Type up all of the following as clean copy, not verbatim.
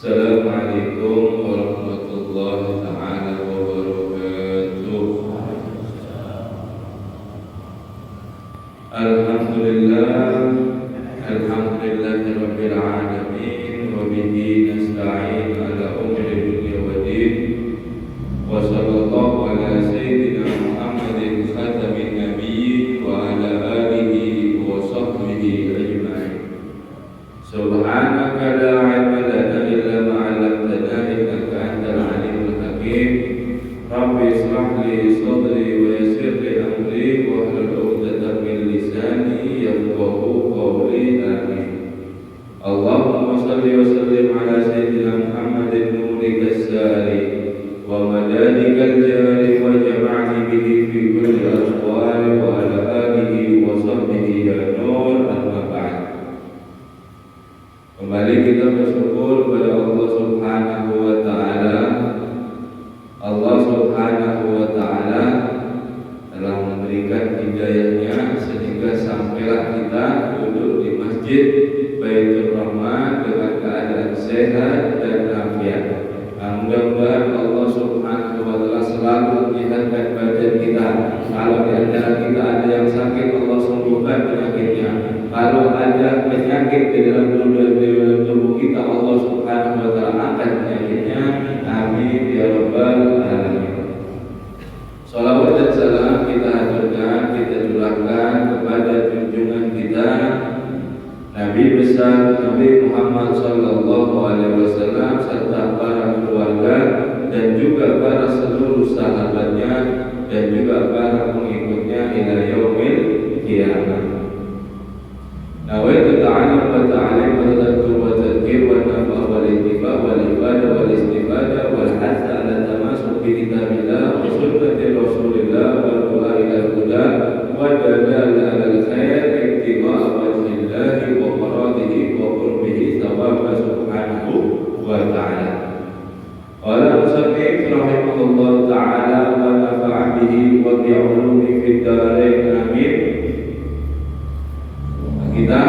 Assalamualaikum warahmatullahi taala wabarakatuh. Alhamdulillahirabbil alamin wa bihi nasta'in ala umuri dunya waddin. Wa sallallahu ala sayyidina Muhammadin khatamin nabiyyin wa ala alihi wa sahbihi ajma'in. Subhanaka la ilma lana illa ma 'allamtana innaka antal alimul hakim. Rabbi ishrah li sadri wa yassir li amri wahlul 'uqdatam min lisani yafqahu qawli. Amin. Allahumma shalli wa sallim ala sayyidina Muhammadin nurika as-sari wa madadikal jari wa jama'ni bihi fi kulli aswari wa ala alihi wa sahbihi ya nur. Amma ba'd. Kembali kita bersyukur kepada Allah Subhanahu wa taala. Allah Subhanahu wa taala telah memberikan hidayahnya sehingga sampailah kita duduk di Masjid Baitur Rahman dengan keadaan sehat dan afiat. Mudah-mudahan Allah Subhanahu wa taala selalu menyehatkan badan kita. Kalau di antara kita ada yang sakit, Allah sembuhkan penyakitnya. Kalau ada penyakit di dalam tubuh kita, Allah Subhanahu wa taala angkat penyakitnya. Amin ya rabbal alamin. Shalawat dan salam kita haturkan, kita curahkan kepada junjungan kita Nabi besar Nabi Muhammad sallallahu alaihi wasallam serta para keluarga dan juga para seluruh sahabatnya dan juga para pengikutnya ila yaumil qiyamah. Nawaitu ta'alum wa ta'alim wa tadhkur wa tadhkir wa nafa' wal ittiba' wal ibadah wal istifadah wal hatta ala tamasuk bi kitabillah wa sunnati rasulillah wal du'a ila al-huda wa dalala ala al-khair ittiba' wajhillahi wa maradihi wa qurbihi thawaba subhanahu wa ta'ala. Qala musannif rahimahullah ta'ala wa nafa'a bihi wa bi'ulumi fid darain amin. Kita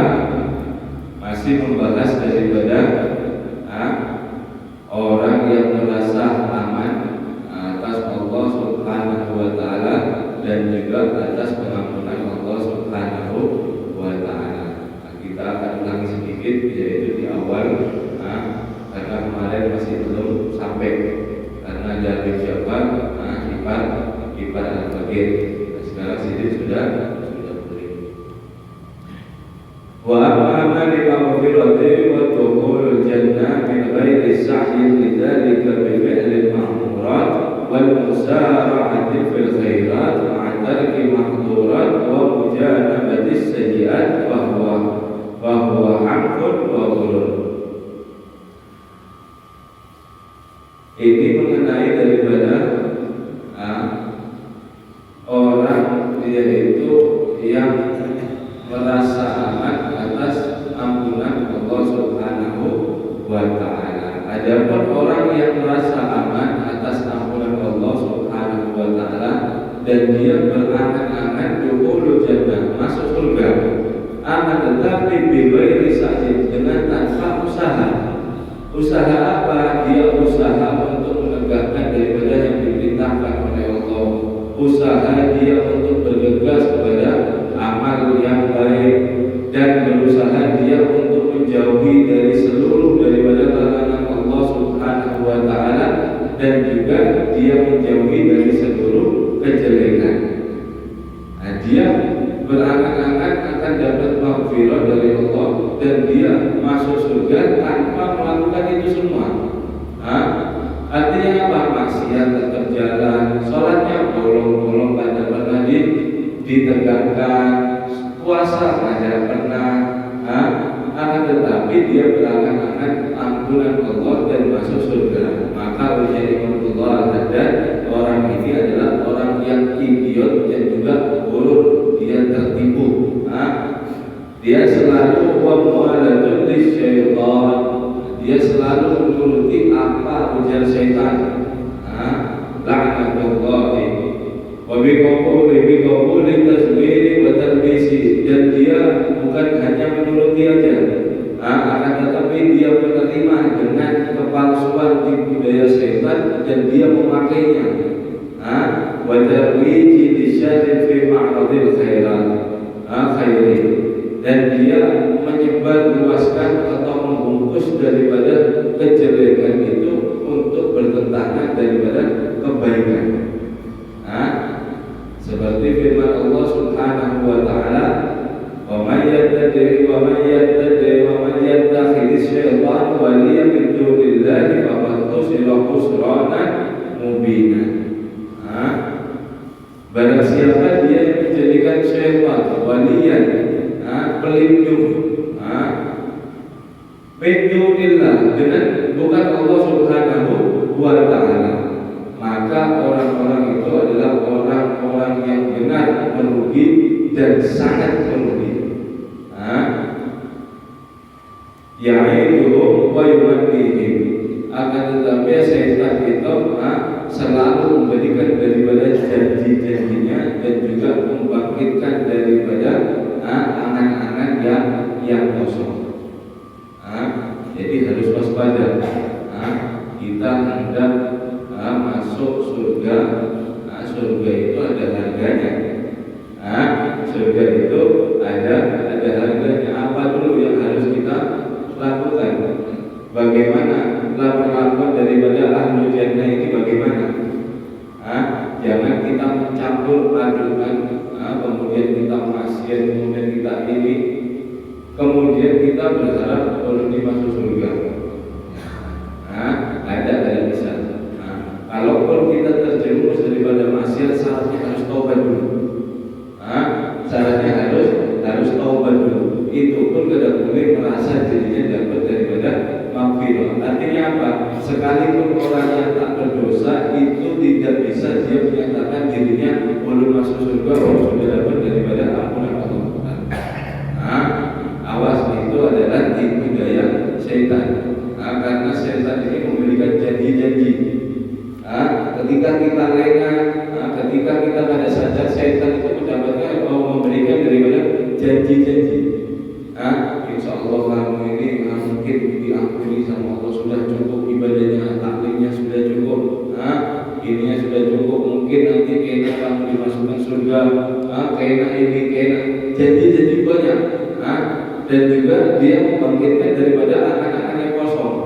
masih membahas daripada orang yang merasa aman atas Allah Subhanahu wa taala dan juga atas pengampunan Allah Subhanahu wa taala. Kita akan ulangi sedikit yaitu di awal karena kemarin masih belum sampai karena dari siapa ipar al-Bagir. Sekarang sini sudah wa amma li maghfirati wa dukhulul jannah min ghairi sa'yin lidzalika bi fi'lil ma'murat wal musara'ati fil khairat ma'a tarki mahdhurat wa mujanabatis sayyi'at wa huwa haqqun wa ghurur. Ini mengenai daripada orang yaitu yang merasa aman atas ampunan Allah Subhanahu wa taala. Adapun orang yang merasa aman atas ampunan Allah Subhanahu wa taala dan dia berangan-angan dukhulul jannah, masuk surga, aman tetapi bighairi sa'yin, dengan tanpa usaha. Usaha apa? Dia usaha untuk menegakkan daripada yang diperintahkan oleh Allah. Usaha dia untuk bergegas kepada amal yang baik dan berusaha dia untuk menjauhi dari seluruh daripada larangan Allah Subhanahu wa taala dan juga dia menjauhi dari seluruh kejelekan. Dia berangan-angan akan dapat maghfirah dari Allah dan dia masuk surga tanpa melakukan itu semua. Artinya apa? Maksiat tetap jalan, sholatnya bolong-bolong tidak pernah ditegakkan, puasa tidak pernah, akan tetapi dia berangan-angan ampunan Allah dan masuk surga. Maka ujian Imamullah al-Haddad, orang ini adalah orang yang idiot dan juga buruk, dia tertipu. Dia selalu mu'aladun lisyaitan, dia selalu menuruti apa ujar syaitan. La'natullahi wa biqabuli tasbiri wa talbisi, dan dia bukan hanya menuruti aja, akan tetapi dia menerima dengan dan dia memakainya. Wa tarwiji lisyadin fi ma'radil khairat, khairin, dan dia menyebar luaskan atau membungkus daripada kejelekan itu untuk bertentangan daripada kebaikan. Seperti firman Allah Subhanahu wa taala, "Wa may yattakhidh syaitan waliyan min dunillahi faqad khusira khusranan mubina." Barang siapa dia yang menjadikan syaitan waliyan, pelindung, min dunillah, dengan bukan Allah Subhanahu wa taala, maka orang-orang itu adalah orang-orang yang benar merugi dan sangat merugi. Ya'iduhum wa yumannihim, akan tetapi setan itu selalu memberikan daripada janji-janjinya dan juga membangkitkan daripada angan-angan yang kosong. Jadi harus waspada. Kita hendak masuk surga. Surga itu ada harganya. Surga itu ada harganya. Apa dulu yang harus kita lakukan? Bagaimana perlakuan daripada ahlu jannah ini bagaimana? Jangan kita mencampur adukan, kemudian kita maksiat, kemudian kita ini, kemudian kita berharap kalau dimasuk surga. Ada bisa. Kalaupun kita terjerumus daripada maksiat, syaratnya harus taubat dulu. Syaratnya harus taubat dulu. Itu pun tidak boleh merasa dirinya dapat daripada maghfirah. Artinya apa? Sekalipun orang yang tak berdosa itu tidak bisa dia menyatakan dirinya belum masuk surga, sudah dapat daripada ampunan Allah. Awas, itu adalah tipu daya setan. Karena setan ini memberikan janji-janji. Ketika kita lengah, ketika kita pada sadar, setan itu mendapatkan memberikan daripada janji-janji. Insya Allah kamu ini mungkin diampuni sama Allah, sudah cukup ibadahnya, taklimnya sudah cukup, ininya sudah cukup, mungkin nanti kayaknya kamu dimasukkan surga, kayaknya ini, kayaknya janji-janji banyak. Dan juga dia membangkitkan daripada anak-anak yang kosong.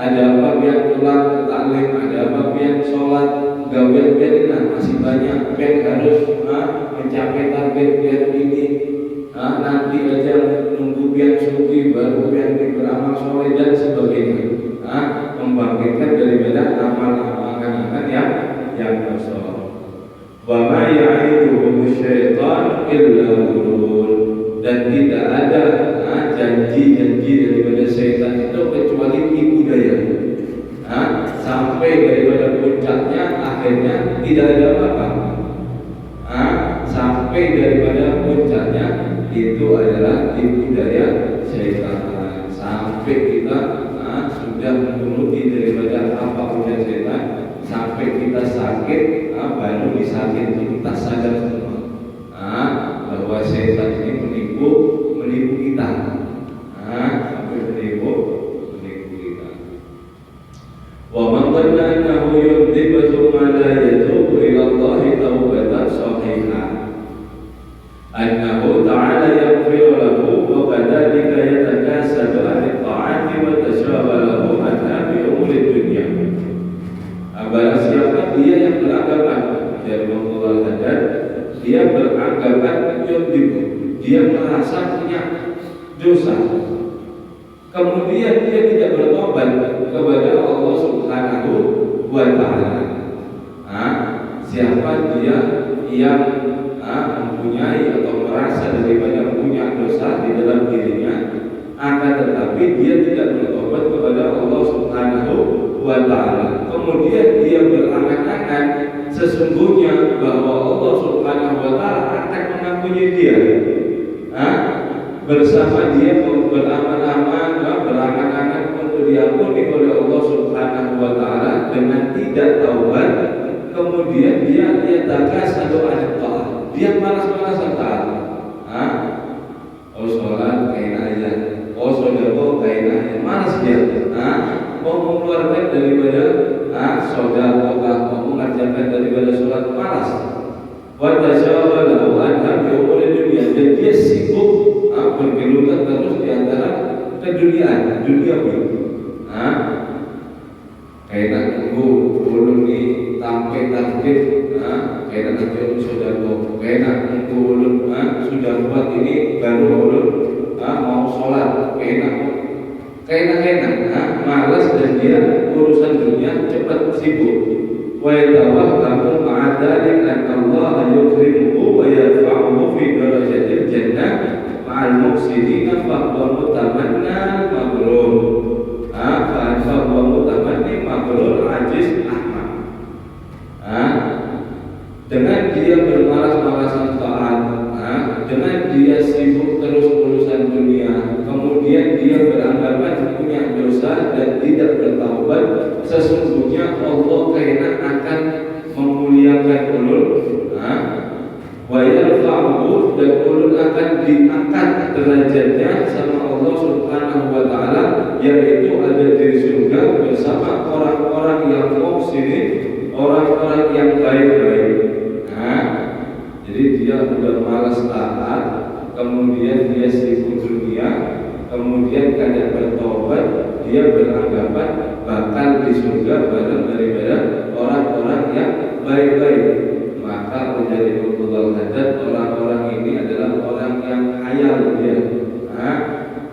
Ada apa biar pulang ke taklim, ada apa biar sholat, gawian biar masih banyak, biar harus mencapai target biar ini. Nanti aja nunggu biar suci baru biar beramal soleh dan sebagainya. Membangkitkan daripada amal-amal anak-anak yang kosong. Wa ma ya'iduhum syaitan illa ghurur, dan tidak ada janji-janji daripada setan itu kecuali tipu daya. Sampai daripada puncaknya akhirnya tidak ada apa-apa. Sampai daripada puncaknya itu adalah tipu daya setan. Sampai kita sudah menuruti daripada apa ujian setan, sampai kita sakit, baru disakiti kita sadar semua bahwa setan ini menipu kita. Sampai menipu kita. Wa man dhanna annahu yudhibu thumma la yatubu ila Allah taubatan sahihah, annahu ta'ala yaghfiru lahu wa kadhalika yatakasabu an ta'ati wa tashabahu an amri umuri dunya. Barang siapa dia yang beranggapan dari Allah Haddad, dia beranggapan yudhibu, dia merasa punya dosa, kemudian dia tidak bertobat kepada Allah Subhanahu wa ta'ala. Siapa dia yang mempunyai atau merasa daripada punya dosa di dalam dirinya, akan tetapi dia tidak bertobat kepada Allah Subhanahu wa ta'ala, kemudian dia berangan-angan sesungguhnya bahwa Allah Subhanahu wa ta'ala akan mengampuni dia, bersama dia beramal-amal, berangan-angan untuk diampuni oleh Allah Subhanahu wa ta'ala dengan tidak taubat, kemudian dia takasadu an ta'at, dia malas-malasan taat. Oh sholat kain aja, oh sedekah kain aja, malas dia. Mau mengeluarkan daripada sedekah mau mengerjakan daripada sholat malas. Wa tasyaghalahu an umur dunia, dan dia sibuk bergelut terus di antara keduniaan, duniawi. Kayak nunggu ulun ni tampe target, kayak nanti sudah kayak nunggu ulun sudah buat ini baru ulun mau sholat, kayak malas, dan dia urusan dunia cepat sibuk. Wa yatawahhamu ma'a dzalik anna Allah yukrimuhu wa yarfa'uhu fi darajatil jannah ma'al muhsinina fa huwa mutamanna maghrur. Fa huwa mutamanni maghrur ajiz ahmad. Dengan dia bermalas-malasan taat, dengan dia sibuk terus urusan dunia, kemudian dia beranggapan punya dosa dan tidak bertaubat, sesungguhnya Allah kayaknya akan memuliakan ulun, wa yarfa'uhu, dan ulun akan diangkat derajatnya sama Allah Subhanahu wa taala, yaitu ada di surga bersama orang-orang yang muhsinin, orang-orang yang baik-baik. Jadi dia sudah malas taat, kemudian dia sibuk dunia, kemudian kadang bertobat, dia beranggapan bakal di surga bareng daripada orang-orang yang baik-baik. Maka menjadi Abdullah Haddad, orang-orang ini adalah orang yang khayal dia,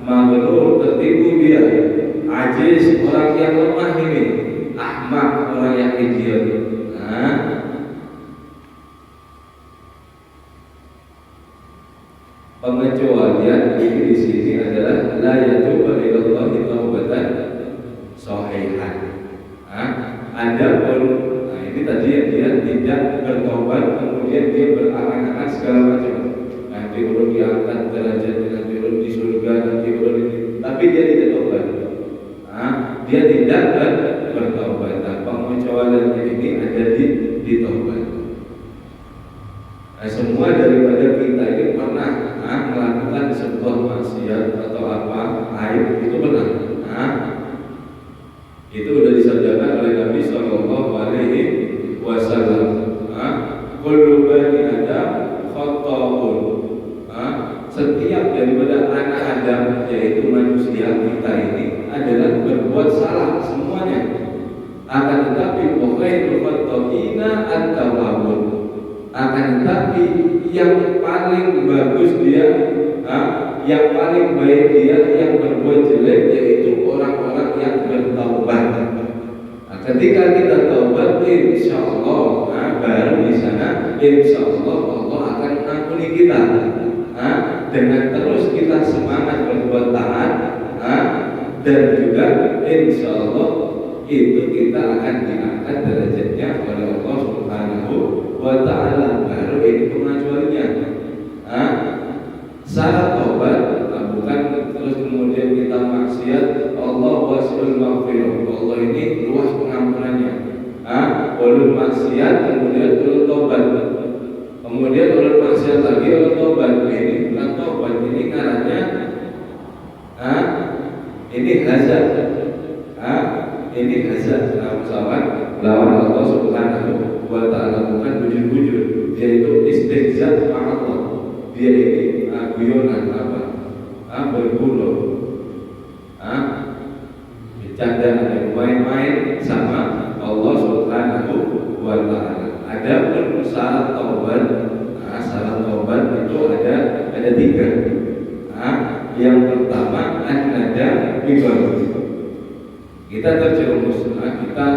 maghrur, tertipu dia, ajiz, orang yang lemah ini, ahmak, orang yang idiot. Pengecualian ini di sini adalah la yatubu ilallahi taubatan shahihan. Adapun ini tadi dia tidak bertobat, kemudian dia berangan-angan segala macam. Nanti ulun diangkat derajatnya, nanti ulun di surga, nanti ulun ini, tapi dia tidak tobat. Dia tidak bertobat. Pengecualian ini ada di tobat. Semua daripada kita ini pernah melakukan sebuah maksiat atau aib, itu benar. Itu sudah disadarkan oleh Nabi Shallallahu Alaihi Wasallam. Kullu bani Adam khata'un. Setiap daripada anak Adam, yaitu manusia kita ini, adalah berbuat salah semuanya. Akan tetapi khairul khata'ina at-tawwabun. Akan tetapi yang paling bagus dia, yang paling baik dia yang berbuat jelek, yaitu orang-orang yang bertaubat. Ketika kita taubat, insya Allah, baru di sana insya Allah Allah akan mengampuni kita. Dengan terus kita semangat berbuat taat, dan juga insya Allah itu kita akan diangkat derajatnya oleh Allah Subhanahu wa ta'ala. Baru ini pengecualiannya. Syarat taubat bukan terus kemudian kita maksiat. Allah wasi'ul maghfirah, Allah ini luas pengampunannya. Ulun maksiat, kemudian ulun taubat, kemudian ulun maksiat lagi, ulun taubat. Ini bukan taubat, ini ngarannya ini hazard. Ini hazard lawan Allah Subhanahu wa ta'ala, bukan bujur-bujur. Dia itu istihza sama Allah. Dia ini guyonan bergurau, bercanda, main-main sama Allah Subhanahu wa ta'ala. Adapun syarat taubat, itu ada tiga. Yang pertama an-nadam bi-ghairi. Kita terjerumus, kita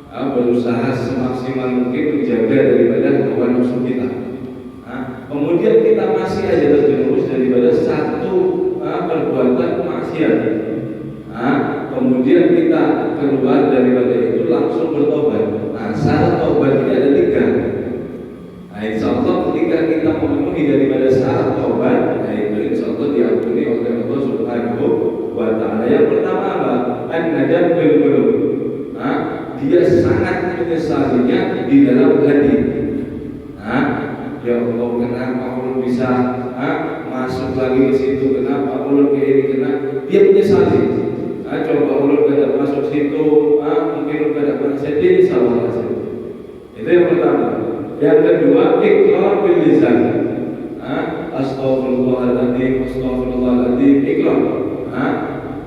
berusaha semaksimal mungkin menjaga daripada hawa nafsu kita. Kemudian kita masih aja terjerumus daripada satu perbuatan maksiat. Kemudian kita keluar daripada itu langsung bertobat. Syarat taubat ini ada tiga. Insya Allah ketika kita memenuhi daripada syarat taubat, itu insya Allah diampuni oleh Allah Subhanahu wa ta'ala. Yang pertama apa? An-nadam bil qulub. Dia sangat menyesalinya di dalam hati. Ya Allah, kenapa ulun bisa masuk lagi ke situ? Kenapa ulun kayak ini? Kenapa? Dia menyesali. Coba ulun kada masuk situ, mungkin ulun kada masuk Yang kedua, iqrar bil lisan. Astaghfirullahaladzim, astaghfirullahaladzim, iqrar.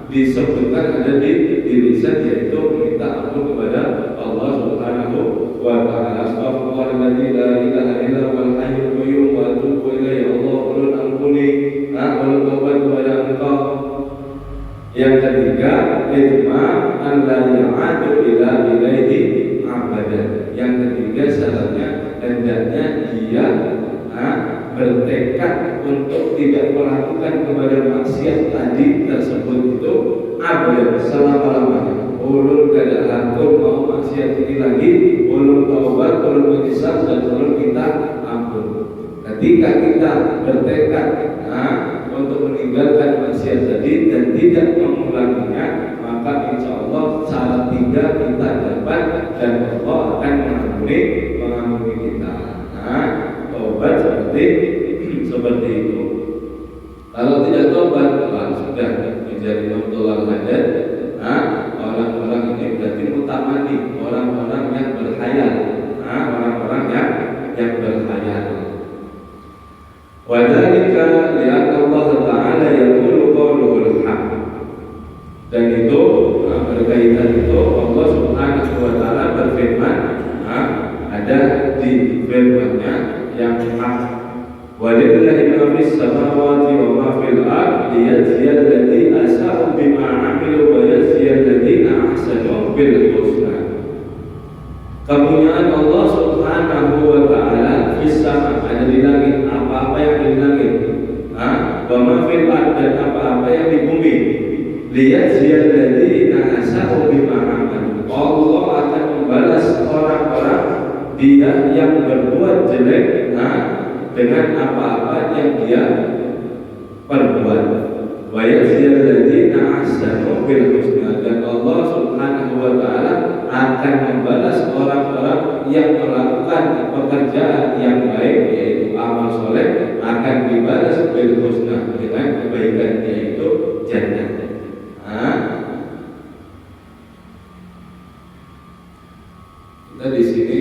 Disebutkan ada di lisan, yaitu minta ampun kepada Allah Subhanahu wa ta'ala. Astaghfirullahaladzim, la ilaha illa huwal hayyul qayyum wa atubu ilaihi. Allah ulun ampuni, ulun taubat kepada Engkau. Yang ketiga, itma an la ya'adu ila ilaihi abadan. Yang ketiga syaratnya hendaknya dia bertekad untuk tidak melakukan kepada maksiat tadi tersebut itu abadan, selama-lamanya. Ulun kada atur mau maksiat ini lagi, ulun taubat, ulun menyesal, dan ulun minta ampun. Ketika kita bertekad untuk meninggalkan maksiat tadi dan tidak mengulanginya, maka insya Allah syarat tiga kita dapat dan Allah akan mengampuni kita. Tobat seperti itu. Kalau tidak tobat, sudah menjadi mabdul hadat. Orang-orang ini berarti mutamani, orang-orang yang berkhayal, orang-orang yang berkhayal. Wadzalika li'anna Allah Ta'ala yaqulu qawluhul haq. Dan itu berkaitan itu Allah Subhanahu wa ta'ala berfirman, ada di firman-Nya yang hak. Walillahi ma fis samawati wa ma fil ardi liyajziya alladhina asa'u bima 'amilu wa yajziya alladhina ahsanu bil husna. Kepunyaan Allah Subhanahu wa ta'ala fis sama, ada di langit, apa-apa yang di langit, wa ma fil ardi, dan apa-apa yang di bumi. Liyajziya alladhina asa'u bima 'amilu. Allah akan membalas orang-orang dia yang berbuat jelek dengan apa-apa yang dia perbuat. Wa yajziyal ladzina ahsanu bil husna, dan Allah Subhanahu wa ta'ala akan membalas orang-orang yang melakukan pekerjaan yang baik, yaitu amal soleh, akan dibalas bil husna, dengan kebaikan, yaitu jannah. Kita di sini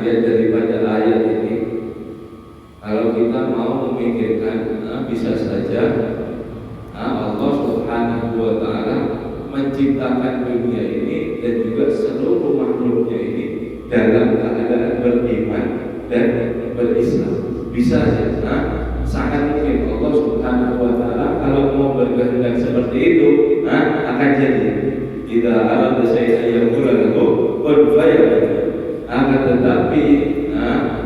lihat daripada ayat ini, kalau kita mau memikirkan, bisa saja Allah Subhanahu wa ta'ala menciptakan dunia ini dan juga seluruh makhluknya ini dalam keadaan beriman dan berislam. Bisa saja, sangat mungkin Allah Subhanahu wa ta'ala kalau mau berkehendak seperti itu, akan jadi. Idza arada syai'an yaqulu lahu kun fayakun. Akan tetapi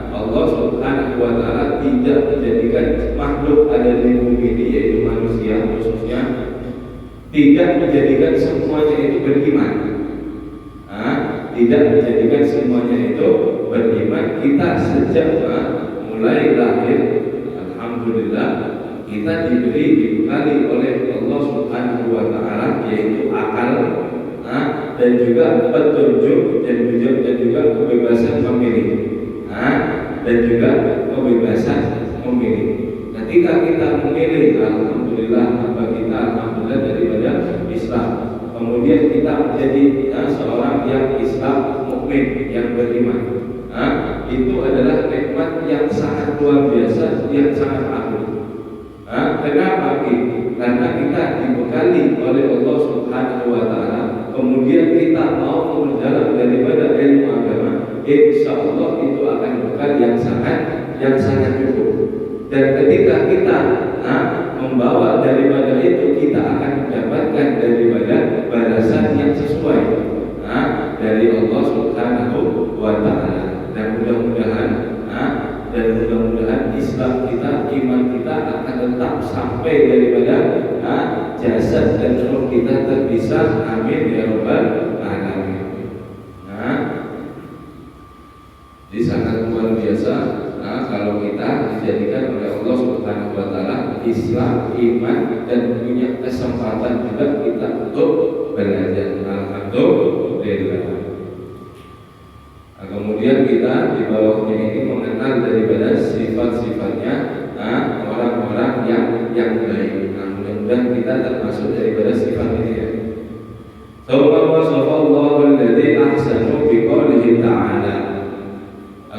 Allah Subhanahu wa ta'ala tidak menjadikan makhluk ada di bumi ini, yaitu manusia khususnya, tidak menjadikan semuanya itu beriman. Tidak menjadikan semuanya itu beriman. Kita sejak mulai lahir, alhamdulillah, kita dibekali oleh Allah Subhanahu wa ta'ala, yaitu akal, dan juga petunjuk, dan juga kebebasan memilih, dan juga kebebasan memilih. Ketika kita memilih, alhamdulillah, apa kita alhamdulillah daripada Islam, kemudian kita menjadi seorang yang Islam mukmin, yang beriman, itu adalah nikmat yang sangat luar biasa, yang sangat agung. Kenapa ini? Karena kita dibekali oleh Allah Subhanahu wa ta'ala, kemudian kita mau mendalam daripada ilmu agama, insya Allah itu akan bekal yang sangat cukup. Dan ketika kita membawa daripada itu, kita akan mendapatkan daripada balasan yang sesuai dari Allah Subhanahu wa ta'ala. Dan mudah-mudahan Islam kita, iman kita akan tetap sampai daripada jasad dan roh kita terpisah. Amin ya rabbal alamin. Jadi sangat luar biasa kalau kita dijadikan oleh Allah Subhanahu wa ta'ala Islam, iman, dan punya kesempatan juga kita untuk belajar. Alhamdulillah. Kemudian kita di bawahnya ini mengenal daripada sifat-sifatnya orang-orang yang baik. Mudah-mudahan kita termasuk daripada sifat ini ya.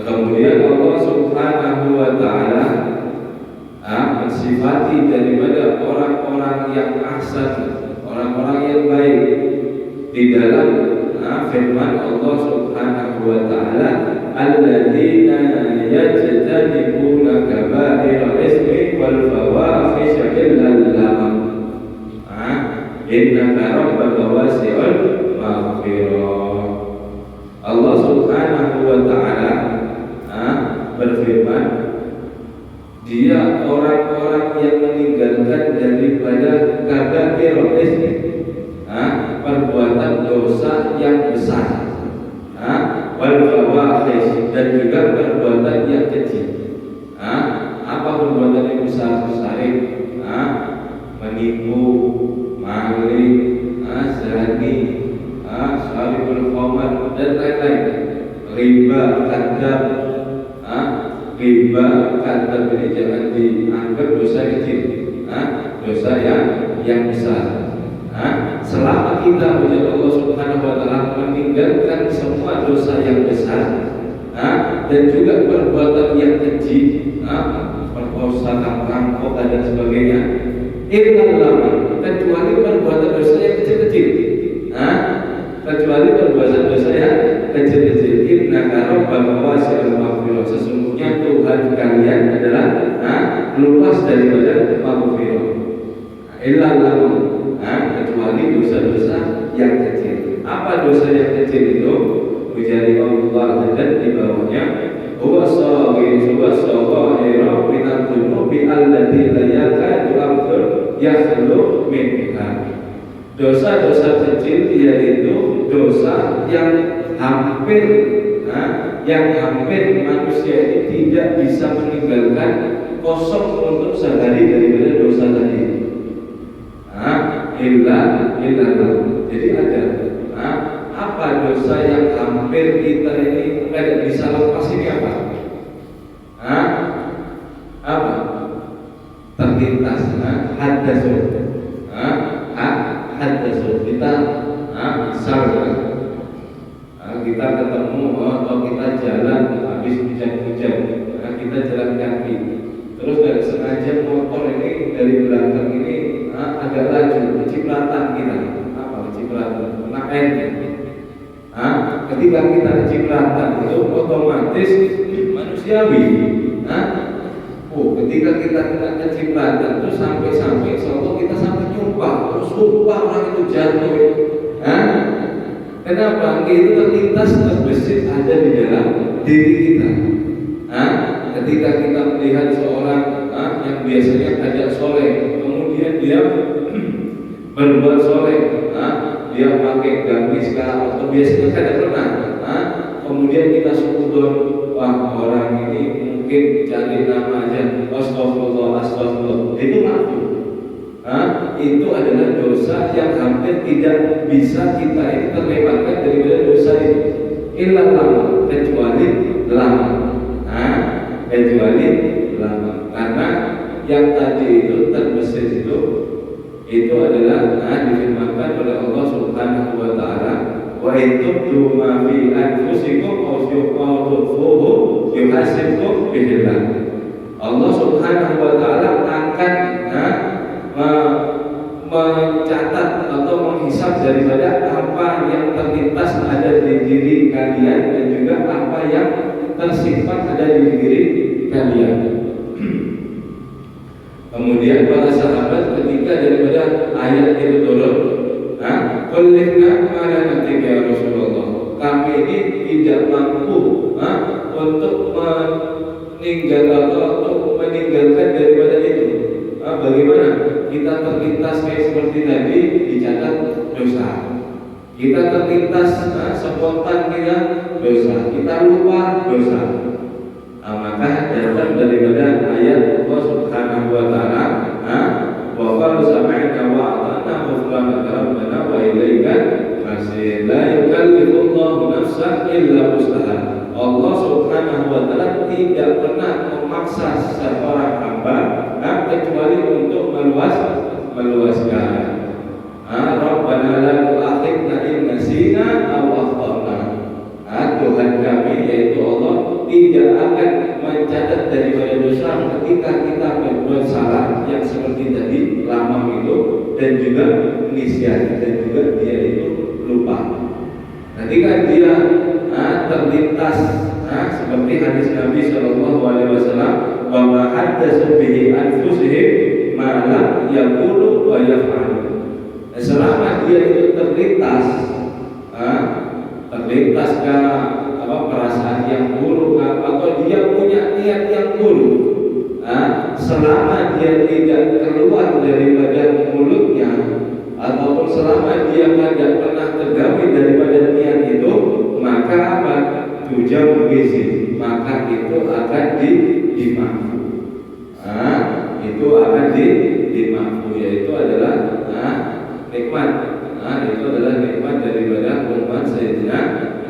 Kemudian Allah orang-orang yang baik di dalam firman Allah Subhanahu wa taala, alladzina yajtanibuna kaba'ira ismi wal fawahisha illa lamam. Innaka rabbaka wasi'ul maghfirah. Allah Subhanahu wa taala berfirman, dia orang-orang yang meninggalkan daripada kaba'ir ismi, perbuatan dosa yang besar, wal fawahish, dan juga perbuatan yang kecil. Apa perbuatan yang besar? Menipu, maling, zani, syaribul khamar, dan lain-lain. Riba, kadzab. Riba, kadzab ini jangan dianggap dosa kecil, dosa yang besar. Selama kita menjadi Allah Subhanahu wa taala meninggalkan semua dosa yang besar, dan juga perbuatan yang kecil, perkosaan, rampok dan sebagainya, kecuali perbuatan dosa yang kecil-kecil, kecuali perbuatan dosa yang kecil-kecil. Innaka rabbaka wasi'ul maghfirah, sesungguhnya Tuhan kalian adalah luas daripada maghfirah. Illa lamam, kecuali dosa-dosa yang kecil. Apa dosa yang kecil itu? Menjadi Allah, dan di bawahnya huwa saghir minal dhunubi allati la yakadu abdun yakhlu minha. Dosa-dosa kecil yaitu dosa yang hampir manusia ini tidak bisa meninggalkan, kosong untuk sehari daripada dosa tadi. Jadi ada apa dosa yang hampir kita ini tidak bisa lepas ini apa? Apa? Terlintas, hadasul, kita salah, kita ketemu atau kita jalan habis hujan-hujan, kita jalan kaki, terus dari sengaja motor ini dari belakang ini agak laju, kecipratan kita, kecipratan, kena airnya. Ketika kita kecipratan itu otomatis manusiawi. Ketika kita kena kecipratan itu sampai soalnya kita sampai sumpah orang itu jatuh. Kenapa? Itu terlintas, terbesit ada di dalam diri kita. Ketika kita melihat seorang yang biasanya ajak soleh, kemudian dia berbuat soleh, dia pakai gamis atau biasanya kada pernah, kemudian kita sukudon, wah orang ini mungkin cari nama aja, astagfirullah, itu mampu. Itu adalah dosa yang hampir tidak bisa kita ini terlewatkan daripada dosa itu. Illa lama, kecuali lama. Karena yang tadi itu terbesit itu adalah difirmankan oleh Allah Subhanahu wa taala, wa intubdu ma fi anfusikum aw tukhfuhu yuhasibkum bihillah. Allah Subhanahu wa taala akan mencatat atau menghisap daripada apa yang terlintas ada di diri kalian dan juga apa yang tersimpan ada di diri kalian. Kemudian para sahabat ketika daripada ayat itu turun, qulna ma natik ya Rasulullah, kami ini tidak mampu untuk meninggalkan daripada itu. Bagaimana? Kita terlintas kayak seperti tadi dicatat dosa. Kita terlintas spontan kita dosa. Kita lupa dosa. Maka datang daripada ayat Allah Subhanahu wa taala, wa qalu sami'na wa ata'na ghufranaka rabbana wa ilaikal masir. La yukallifullahu nafsan illa wus'aha. Allah Subhanahu wa taala tidak pernah memaksa seorang hamba kecuali untuk meluaskan. Rabbana la tu'akhidna in nasina aw akhtana. Tuhan kami yaitu Allah tidak akan mencatat daripada dosa ketika kita berbuat salah yang seperti tadi lamam itu dan juga nisyan, dan juga dia itu lupa. Ketika dia terlintas seperti hadis Nabi Shallallahu Alaihi Wasallam, bahwa haddatsu bihi anfusihim ma lam yaqulu wa yaf'alu. Selama dia itu terlintas ke perasaan yang buruk, atau dia punya niat yang buruk, selama dia tidak keluar daripada mulutnya, ataupun selama dia tidak pernah tergawi daripada niat itu, maka apa? Tujab bihi, maka itu akan dimaafkan. Itu akan dimaafkan, yaitu adalah nikmat. Itu adalah nikmat daripada umat Sayyidina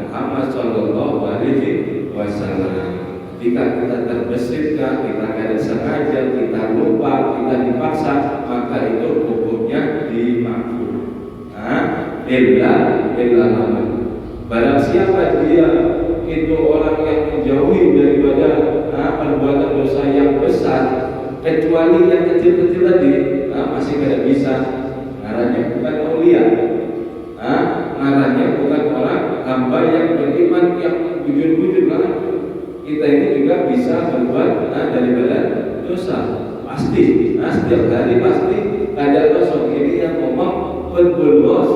Muhammad Sallallahu Alaihi Wasallam. Jika kita terbesit, kita tidak sengaja, kita lupa, kita dipaksa, maka itu hukumnya dimaafkan. Illa laman. Barang siapa dia itu orang yang menjauhi daripada perbuatan dosa yang besar, kecuali yang kecil-kecil tadi, masih tidak bisa. Ngarannya bukan aulia, ngarannya bukan orang hamba yang beriman yang wujud-wujud lah. Kita ini juga bisa berbuat daripada dosa. Pasti, setiap hari pasti ada dosa. Ini yang ngomong berbulos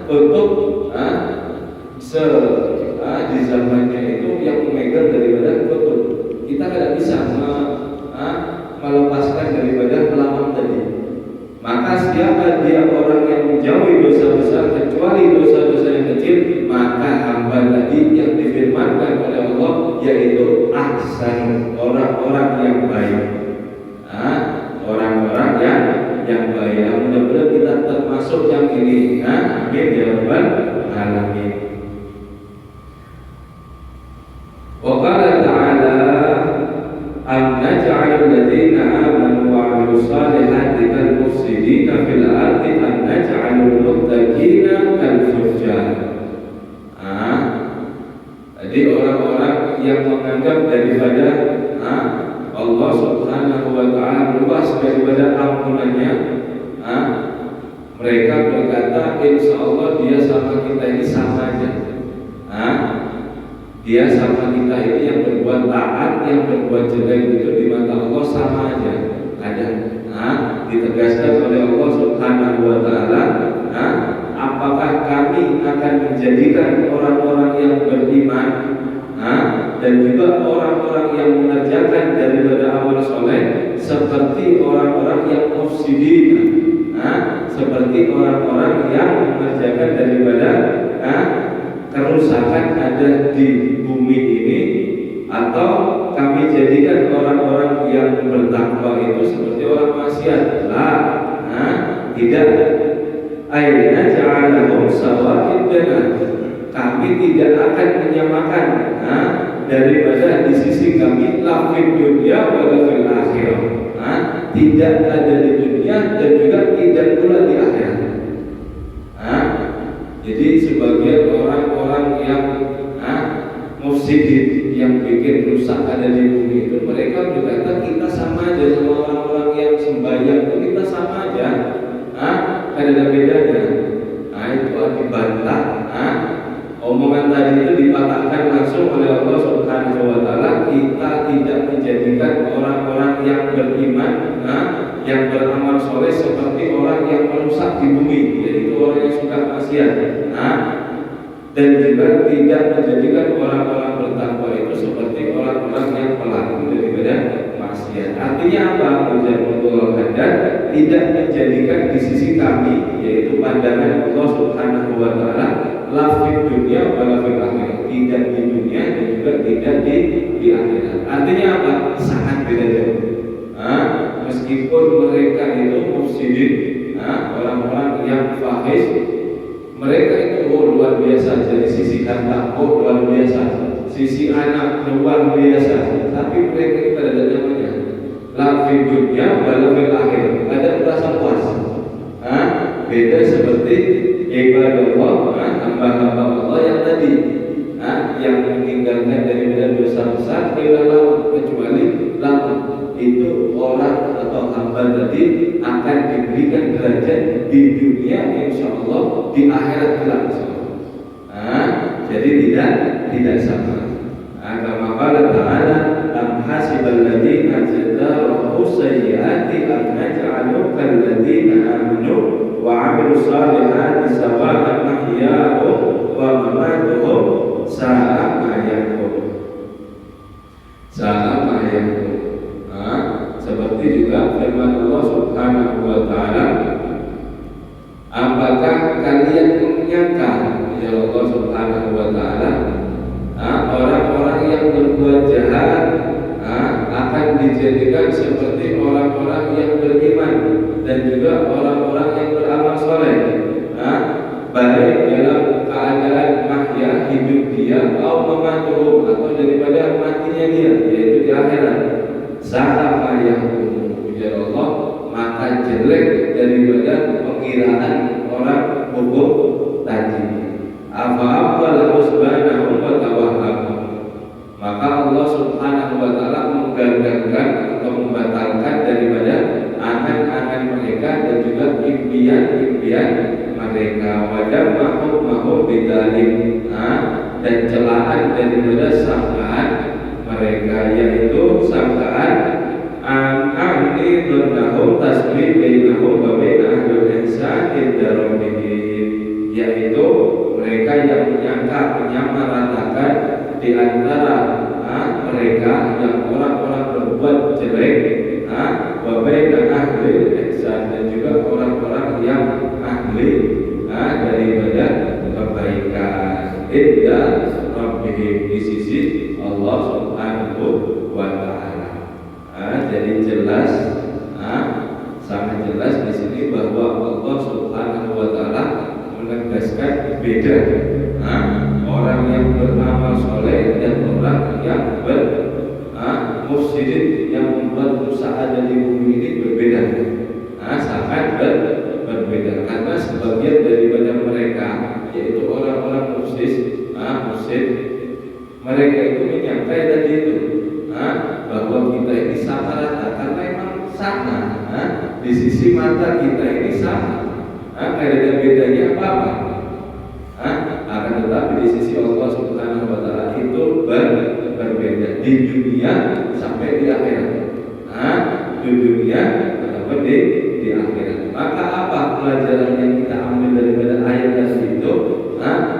untuk di zamannya itu yang memegang daripada kutub. Kita tidak bisa melepaskan daripada pelamang tadi. Maka siapa dia orang yang menjauhi dosa besar kecuali dosa-dosa yang kecil, maka hamba tadi yang difirmankan oleh Allah, yaitu ahsan, orang-orang yang baik. Orang-orang yang baik. Mudah-mudahan kita termasuk yang ini. Amin ya rabbal alamin. Wa qala ta'ala am naj'alul ladzina amanu wa 'amilus shalihati kal mufsidina fil ardi am naj'alul muttaqina kal fujjar. Jadi orang-orang yang menganggap daripada Allah Subhanahu wa ta'ala luas daripada ampunannya, mereka berkata insya Allah dia sama kita ini sama aja. Dia sama kita ini yang berbuat taat, yang berbuat jelek itu di mata Allah sama aja. Ada ditegaskan oleh Allah Subhanahu wa ta'ala, apakah kami akan menjadikan orang-orang yang beriman dan juga orang-orang yang mengerjakan daripada amal soleh seperti orang-orang yang mufsidin, seperti orang-orang yang mengerjakan daripada kerusakan ada di bumi ini, atau kami jadikan orang-orang yang bertakwa itu seperti orang maksiat? Tidak. Aina ja'alahum sawa'id, kami tidak akan menyamakan daripada di sisi kami la fid dunya wa la fil akhirah. Tidak ada di dunia dan juga tidak pula di akhirat. Jadi sebagian orang-orang yang mufsidin, yang bikin rusak ada di bumi itu, mereka berkata kita sama aja sama orang-orang yang sembahyang itu, kita sama aja. Ada bedanya. Itu dibantah. Omongan tadi itu dipatahkan langsung oleh Allah Subhanahu wa ta'ala. Kita tidak menjadikan orang-orang yang beriman, yang beramal soleh seperti orang yang merusak di bumi, yaitu orang yang suka maksiat. Dan juga tidak menjadikan orang-orang bertakwa itu seperti orang-orang yang pelaku daripada maksiat. Artinya apa? Tidak menjadikan di sisi kami, yaitu pandangan Allah Subhanahu wa ta'ala, la fid dunya wa la fil akhirah, tidak di dunia dan juga tidak di akhirat. Artinya apa? Sangat beda jauh. Meskipun mereka itu mufsidin, orang-orang yang fahish, mereka itu luar biasa dari sisi harta, luar biasa, sisi anak luar biasa, tapi mereka itu tidak ada namanya la fid dunya wa la fil akhirah, ada merasa puas. Beda seperti ibadallah, hamba-hamba Allah yang tadi, yang meninggalkan daripada dosa besar kecuali lama. Itu orang atau hamba tadi akan diberikan derajat di dunia di akhirat kelak. Jadi tidak sama. Kama qala ta'ala am hasibal ladzina jaza'u sayyi'ati an naj'alu kal ladzina amanu wa 'amilus shalihati sawa'an mahyahum wa mamatuhum sa'a ma yahkum. Sa'a ma yahkum. Seperti juga firman Allah Subhanahu wa taala, apakah kalian menyangka, ya Allah Subhanahu wa taala, orang-orang yang berbuat jahat akan dijadikan seperti orang-orang yang beriman dan juga orang-orang yang beramal soleh, baik dalam keadaan mahya hidup dia atau mematuh atau daripada matinya dia, yaitu di akhirat. Sama yang ya Allah, maka jelek daripada pengiraan orang hukum tadi. Apa-apa subhanahu wa ta'ala, maka Allah Subhanahu wa ta'ala menggagalkan atau membatalkan daripada angan-angan mereka dan juga impian-impian mereka. Wadah mahum bidalim, dan celaan daripada sangkaan mereka, yaitu sangkaan an-amni durnahum tasbih bainahum wa baina ahlul ihsan inda rabbihim, yaitu mereka yang menyamaratakan di antara mereka yang orang-orang berbuat jelek, wa baina ahlul ihsan, dan juga orang-orang yang ahli daripada kebaikan inda rabbihim, di sisi Allah Subhanahu wa ta'ala. Jadi jelas, sangat jelas di sini bahwa Allah Subhanahu wa ta'ala menegaskan beda orang yang beramal soleh dan orang yang mufsidin, yang membuat usaha di bumi ini berbeda, sangat berbeda. Karena sebagian daripada mereka, yaitu orang-orang mufsid, mereka itu menyangka tadi itu bahwa kita ini sama rata, karena memang sama, di sisi mata kita ini sama, tidak ada bedanya apa-apa. Akan tetapi di sisi Allah Subhanahu wa ta'ala itu berbeda di dunia sampai di akhirat. Di dunia ataupun di akhirat. Maka apa pelajaran yang kita ambil daripada ayat itu?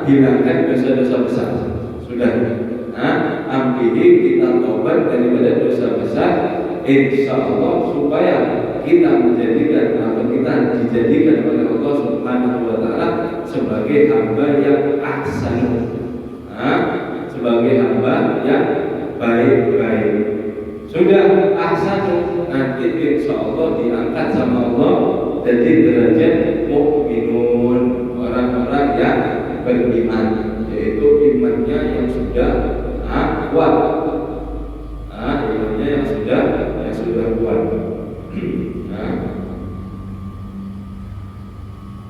Hilangkan dosa-dosa besar. Sudah. Ambilih kita tobat daripada dosa besar, insya Allah, supaya kita menjadikan atau kita dijadikan oleh Allah Subhanahu wa ta'ala sebagai hamba yang ahsan, sebagai hamba yang baik-baik. Sudah ahsan, nanti insya Allah diangkat sama Allah jadi derajat mukminun, orang-orang yang beriman, yaitu imannya yang sudah kuat, imannya yang sudah kuat.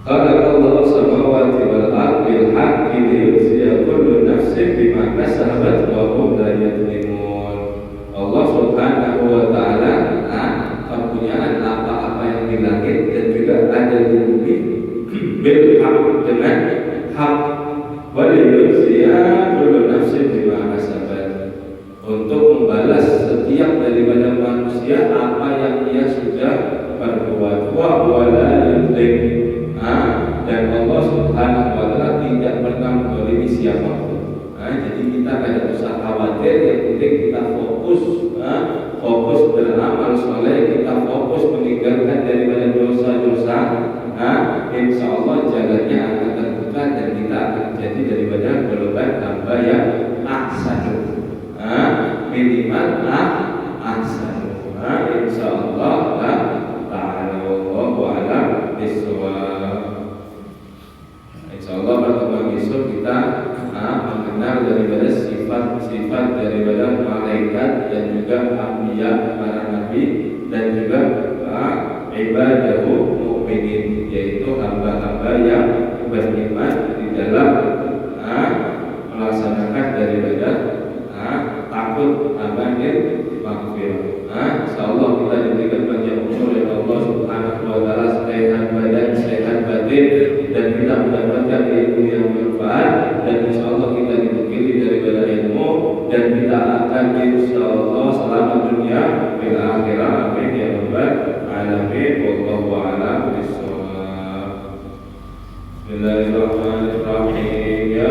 Khalaqallahu samawati wal ardi bil haqqi liyujziya kullu nafsin bima kasabat wa hum la yadhlimun. Allah Subhanahu wa ta'ala mempunyai apa-apa yang di langit dan juga ada di bumi bil haqq, dengan hak, wa liyujziya kullu nafsin bima kasabat, untuk membalas setiap daripada manusia apa yang dia sudah berbuat. Wa wala yudhlim, dan Allah Subhanahu wa ta'ala tidak pernah menzalimi siapapun. Jadi kita tidak usah khawatir, yang penting kita fokus beramal soleh, kita fokus meninggalkan daripada dosa-dosa. Insya Allah jalannya akan terbuka dan kita akan jadi daripada golongan hamba yang ahsan, minimal ahsan. Insya Allah ta'ala wallahu a'lam bishawab. Insya Allah pertemuan besok kita mengenal daripada sifat-sifat daripada malaikat dan juga anbiya, para nabi, dan juga ibadahu mu'minin, yaitu hamba-hamba yang beriman di dalam melaksanakan daripada takut amanil maghfirah. Insyaallah kita diberikan banyak umur oleh Allah Subhanahu wa ta'ala, sehat badan, sehat batin, dan kita mendapat insyaallah selamat dunia fil akhirah. Amin ya rabbal alamin. Wallahu a'lam bishawab. Bismillahirrahmanirrahim. Ya